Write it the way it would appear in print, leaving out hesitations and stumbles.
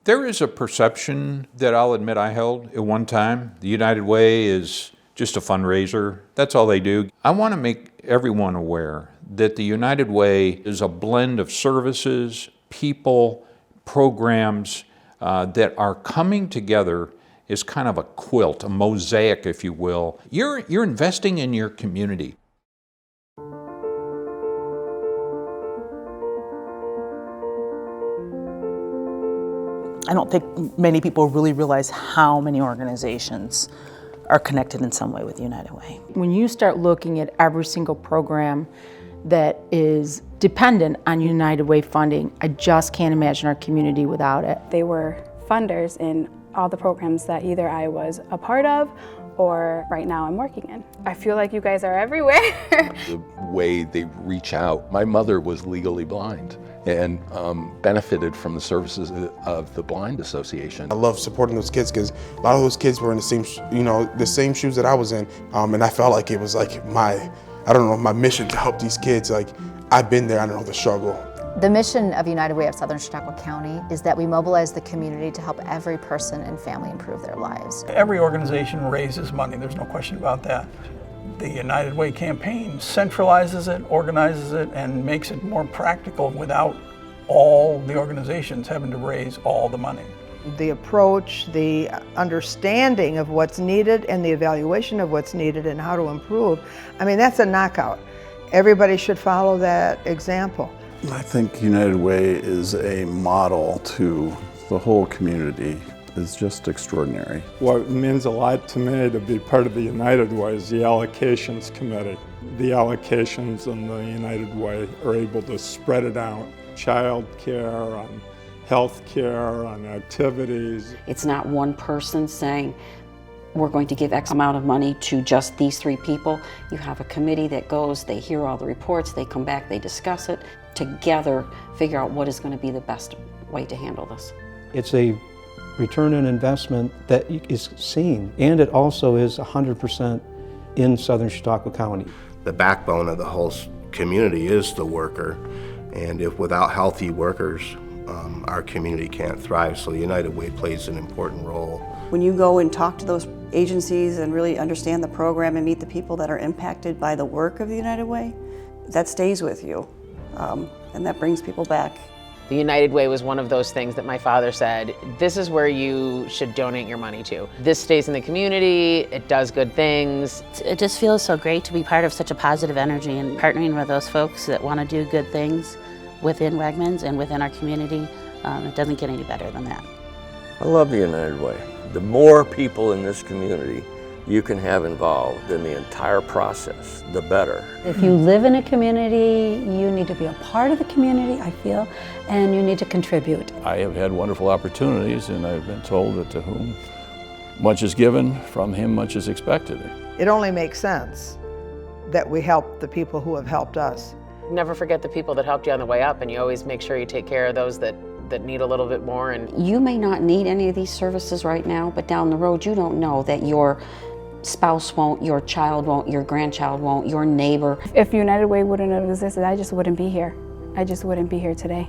There is a perception that I'll admit I held at one time. The United Way is just a fundraiser. That's all they do. I want to make everyone aware that the United Way is a blend of services, people, programs that are coming together as kind of a quilt, a mosaic, if you will. You're investing in your community. I don't think many people really realize how many organizations are connected in some way with United Way. When you start looking at every single program that is dependent on United Way funding, I just can't imagine our community without it. They were funders in all the programs that either I was a part of or right now I'm working in. I feel like you guys are everywhere. The way they reach out. My mother was legally blind and benefited from the services of the Blind Association. I love supporting those kids because a lot of those kids were in the same, the same shoes that I was in, and I felt like it was like my mission to help these kids. Like, I've been there, I know the struggle. The mission of United Way of Southern Chautauqua County is that we mobilize the community to help every person and family improve their lives. Every organization raises money, there's no question about that. The United Way campaign centralizes it, organizes it, and makes it more practical without all the organizations having to raise all the money. The approach, the understanding of what's needed, and the evaluation of what's needed and how to improve, I mean, that's a knockout. Everybody should follow that example. I think United Way is a model to the whole community. It's just extraordinary. What means a lot to me to be part of the United Way is the allocations committee. The allocations in the United Way are able to spread it out. Child care, on health care, on activities. It's not one person saying, we're going to give X amount of money to just these 3 people. You have a committee that goes, they hear all the reports, they come back, they discuss it, together figure out what is going to be the best way to handle this. It's a return on investment that is seen, and it also is 100% in Southern Chautauqua County. The backbone of the whole community is the worker, and if without healthy workers, our community can't thrive, so the United Way plays an important role. When you go and talk to those agencies and really understand the program and meet the people that are impacted by the work of the United Way, that stays with you, and that brings people back. The United Way was one of those things that my father said, this is where you should donate your money to. This stays in the community, it does good things. It just feels so great to be part of such a positive energy and partnering with those folks that want to do good things within Wegmans and within our community. It doesn't get any better than that. I love the United Way. The more people in this community you can have involved in the entire process, the better. If you live in a community, you need to be a part of the community, I feel, and you need to contribute. I have had wonderful opportunities, and I've been told that to whom much is given, from him much is expected. It only makes sense that we help the people who have helped us. Never forget the people that helped you on the way up, and you always make sure you take care of those that need a little bit more. And you may not need any of these services right now, but down the road you don't know that your spouse won't, your child won't, your grandchild won't, your neighbor. If United Way wouldn't have existed, I just wouldn't be here. I just wouldn't be here today.